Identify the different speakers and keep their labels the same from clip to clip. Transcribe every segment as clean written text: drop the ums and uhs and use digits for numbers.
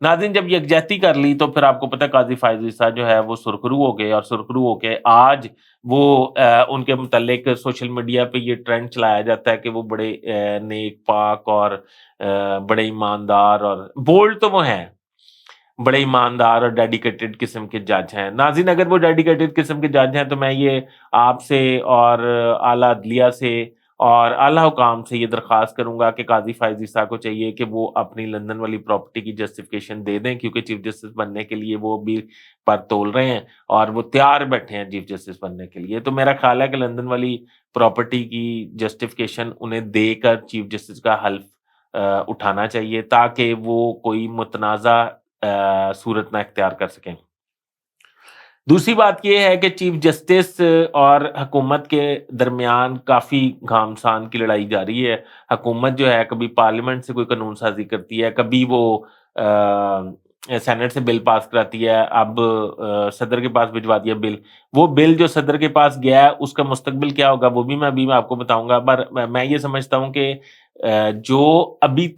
Speaker 1: ناظرین جب یکجہتی کر لی تو پھر آپ کو پتہ ہے قاضی فائز عیسیٰ جو ہے وہ سرخرو ہو گئے، اور سرخرو ہو کے آج وہ ان کے متعلق سوشل میڈیا پہ یہ ٹرینڈ چلایا جاتا ہے کہ وہ بڑے نیک پاک اور بڑے ایماندار اور بولڈ تو وہ ہیں، بڑے ایماندار اور ڈیڈیکیٹڈ قسم کے جج ہیں۔ ناظرین اگر وہ ڈیڈیکیٹڈ قسم کے جج ہیں تو میں یہ آپ سے اور اعلیٰ عدلیہ سے اور اعلیٰ حکام سے یہ درخواست کروں گا کہ قاضی فائز عیسیٰ کو چاہیے کہ وہ اپنی لندن والی پراپرٹی کی جسٹیفیکیشن دے دیں، کیونکہ چیف جسٹس بننے کے لیے وہ بھی پر تول رہے ہیں اور وہ تیار بیٹھے ہیں چیف جسٹس بننے کے لیے۔ تو میرا خیال ہے کہ لندن والی پراپرٹی کی جسٹیفیکیشن انہیں دے کر چیف جسٹس کا حلف اٹھانا چاہیے، تاکہ وہ کوئی متنازع صورت نہ اختیار کر سکیں۔ دوسری بات یہ ہے کہ چیف جسٹس اور حکومت کے درمیان کافی گھمسان کی لڑائی جاری ہے۔ حکومت جو ہے کبھی پارلیمنٹ سے کوئی قانون سازی کرتی ہے، کبھی وہ سینٹ سے بل پاس کراتی ہے، اب صدر کے پاس بھجوا دیا بل۔ وہ بل جو صدر کے پاس گیا ہے اس کا مستقبل کیا ہوگا وہ بھی میں آپ کو بتاؤں گا، پر میں یہ سمجھتا ہوں کہ جو ابھی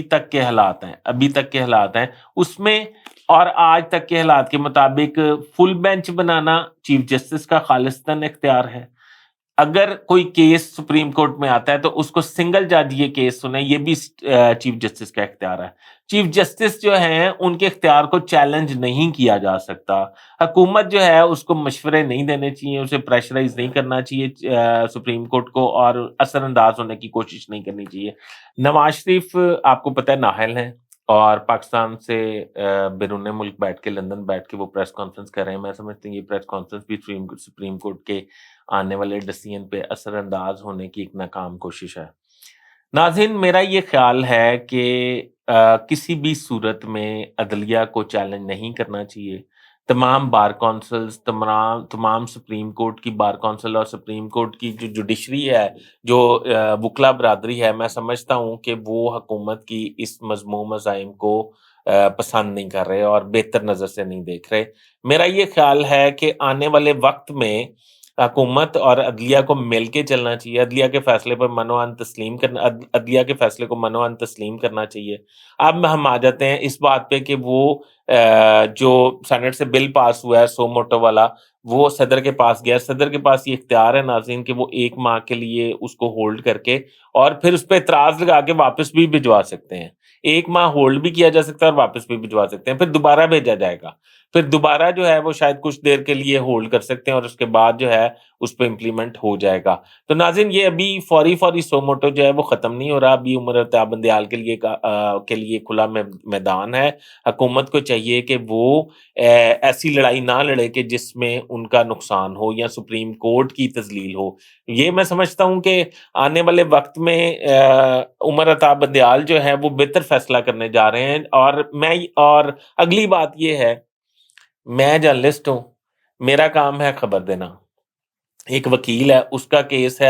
Speaker 1: تک کے حالات ہیں اس میں اور آج تک کے حالات کے مطابق فل بینچ بنانا چیف جسٹس کا خالصتاً اختیار ہے۔ اگر کوئی کیس سپریم کورٹ میں آتا ہے تو اس کو سنگل جج یہ کیس سنے، یہ بھی چیف جسٹس کا اختیار ہے۔ چیف جسٹس جو ہیں ان کے اختیار کو چیلنج نہیں کیا جا سکتا۔ حکومت جو ہے اس کو مشورے نہیں دینے چاہیے، اسے پریشرائز نہیں کرنا چاہیے سپریم کورٹ کو، اور اثر انداز ہونے کی کوشش نہیں کرنی چاہیے۔ نواز شریف آپ کو پتہ ہے نااہل ہیں، اور پاکستان سے بیرون ملک بیٹھ کے لندن بیٹھ کے وہ پریس کانفرنس کر رہے ہیں۔ میں سمجھتی ہوں یہ پریس کانفرنس بھی سپریم کورٹ کے آنے والے ڈسیزن پہ اثر انداز ہونے کی ایک ناکام کوشش ہے۔ ناظرین میرا یہ خیال ہے کہ کسی بھی صورت میں عدلیہ کو چیلنج نہیں کرنا چاہیے۔ تمام بار کونسلز، تمام سپریم کورٹ کی بار کونسل اور سپریم کورٹ کی جو جوڈیشری ہے، جو وکلا برادری ہے، میں سمجھتا ہوں کہ وہ حکومت کی اس مذموم عزائم کو پسند نہیں کر رہے اور بہتر نظر سے نہیں دیکھ رہے۔ میرا یہ خیال ہے کہ آنے والے وقت میں حکومت اور عدلیہ کو مل کے چلنا چاہیے، عدلیہ کے فیصلے پر عدلیہ کے فیصلے کو منوعن تسلیم کرنا چاہیے۔ اب ہم آ جاتے ہیں اس بات پہ کہ وہ جو سینٹ سے بل پاس ہوا ہے 100 موٹو والا، وہ صدر کے پاس گیا۔ صدر کے پاس یہ اختیار ہے ناظرین کہ وہ 1 ماہ کے لیے اس کو ہولڈ کر کے اور پھر اس پہ اعتراض لگا کے واپس بھی بھجوا سکتے ہیں۔ 1 ماہ ہولڈ بھی کیا جا سکتا ہے اور واپس بھی بھجوا سکتے ہیں، پھر دوبارہ بھیجا جائے گا، پھر دوبارہ جو ہے وہ شاید کچھ دیر کے لیے ہولڈ کر سکتے ہیں اور اس کے بعد جو ہے اس پہ امپلیمنٹ ہو جائے گا۔ تو ناظرین یہ ابھی فوری 100 موٹو جو ہے وہ ختم نہیں ہو رہا، ابھی عمر ارتیاب بندیال کے لیے کھلا میدان ہے۔ حکومت کو چاہیے کہ وہ ایسی لڑائی نہ لڑے کہ جس میں ان کا نقصان ہو یا سپریم کورٹ کی تذلیل ہو۔ یہ میں سمجھتا ہوں کہ آنے والے وقت میں عمر ارتیاب بندیال جو ہے وہ بہتر فیصلہ کرنے جا رہے ہیں۔ اور اگلی بات یہ ہے، میں جرنلسٹ ہوں، میرا کام ہے خبر دینا۔ ایک وکیل ہے، اس کا کیس ہے،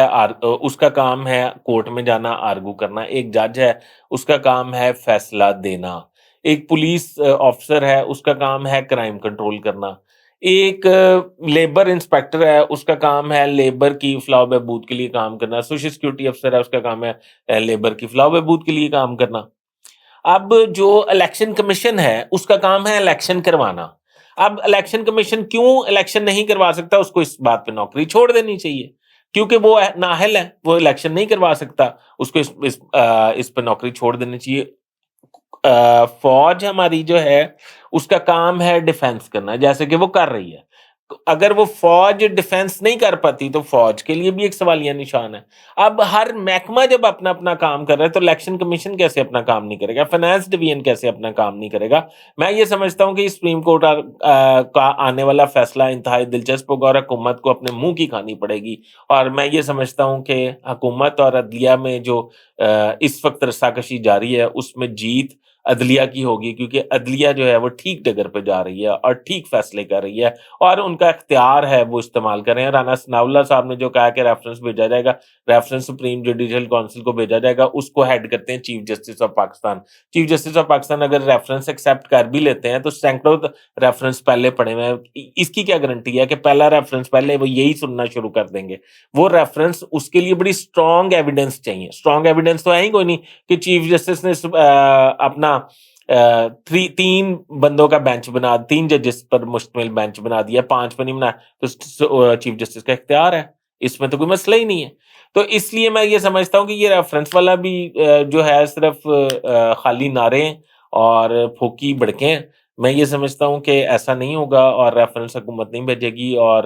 Speaker 1: اس کا کام ہے کورٹ میں جانا، آرگو کرنا۔ ایک جج ہے، اس کا کام ہے فیصلہ دینا۔ ایک پولیس آفیسر ہے، اس کا کام ہے کرائم کنٹرول کرنا۔ ایک لیبر انسپیکٹر ہے، اس کا کام ہے لیبر کی فلاح و بہبود کے لیے کام کرنا۔ سوشل سیکورٹی افسر ہے، اس کا کام ہے لیبر کی فلاح و بہبود کے لیے کام کرنا۔ اب جو الیکشن کمیشن ہے اس کا کام ہے الیکشن کروانا۔ اب الیکشن کمیشن کیوں الیکشن نہیں کروا سکتا؟ اس کو اس بات پہ نوکری چھوڑ دینی چاہیے، کیونکہ وہ نااہل ہے، وہ الیکشن نہیں کروا سکتا، اس کو اس پہ نوکری چھوڑ دینی چاہیے۔ فوج ہماری جو ہے اس کا کام ہے ڈیفینس کرنا، جیسے کہ وہ کر رہی ہے۔ اگر وہ فوج ڈیفینس نہیں کر پاتی تو فوج کے لیے بھی ایک سوالیہ نشان ہے۔ اب ہر محکمہ جب اپنا اپنا کام کر رہا ہے تو الیکشن کمیشن کیسے اپنا کام نہیں کرے گا؟ فائنانس ڈویژن کیسے اپنا کام نہیں کرے گا؟ میں یہ سمجھتا ہوں کہ سپریم کورٹ کا آنے والا فیصلہ انتہائی دلچسپ ہوگا اور حکومت کو اپنے منہ کی کھانی پڑے گی، اور میں یہ سمجھتا ہوں کہ حکومت اور عدلیہ میں جو اس وقت رساکشی جاری ہے اس میں جیت عدلیہ کی ہوگی، کیونکہ عدلیہ جو ہے وہ ٹھیک ڈگر پہ جا رہی ہے اور ٹھیک فیصلے کر رہی ہے، اور ان کا اختیار ہے وہ استعمال کر رہے ہیں۔ رانا ثناء اللہ صاحب نے جو کہا کہ ریفرنس بھیجا جائے گا، ریفرنس سپریم جوڈیشل کونسل کو بھیجا جائے گا، اس کو ہیڈ کرتے ہیں chief justice of Pakistan. Chief justice of Pakistan اگر ریفرنس ایکسیپٹ کر بھی لیتے ہیں تو سینکڑوں ریفرنس پہلے پڑے ہوئے ہیں، اس کی کیا گارنٹی ہے کہ پہلا ریفرنس پہلے وہ یہی سننا شروع کر دیں گے؟ وہ ریفرنس اس کے لیے بڑی اسٹرانگ ایویڈنس چاہیے۔ اسٹرانگ ایویڈنس تو ہے ہی کوئی نہیں کہ چیف جسٹس نے اپنا تین بندوں کا بینچ بنا، 3 ججز پر مشتمل بینچ بنا دیا، 5 پہ نہیں بنایا، تو چیف جسٹس کا اختیار ہے، اس میں تو کوئی مسئلہ ہی نہیں ہے۔ تو اس لیے میں یہ سمجھتا ہوں کہ یہ ریفرنس والا بھی جو ہے صرف خالی نعرے اور پھوکی بڑکیں ہیں۔ میں یہ سمجھتا ہوں کہ ایسا نہیں ہوگا اور ریفرنس حکومت نہیں بھیجے گی، اور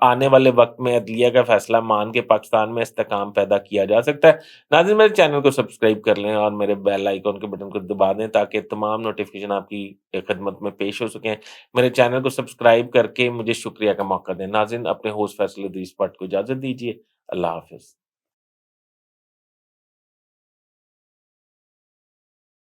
Speaker 1: آنے والے وقت میں عدلیہ کا فیصلہ مان کے پاکستان میں استحکام پیدا کیا جا سکتا ہے۔ ناظرین میرے چینل کو سبسکرائب کر لیں اور میرے بیل آئیکن کے بٹن کو دبا دیں تاکہ تمام نوٹیفیکیشن آپ کی خدمت میں پیش ہو سکیں۔ میرے چینل کو سبسکرائب کر کے مجھے شکریہ کا موقع دیں۔ ناظرین اپنے ہوسٹ فیصل ادریس بٹ کو اجازت دیجیے۔ اللہ حافظ۔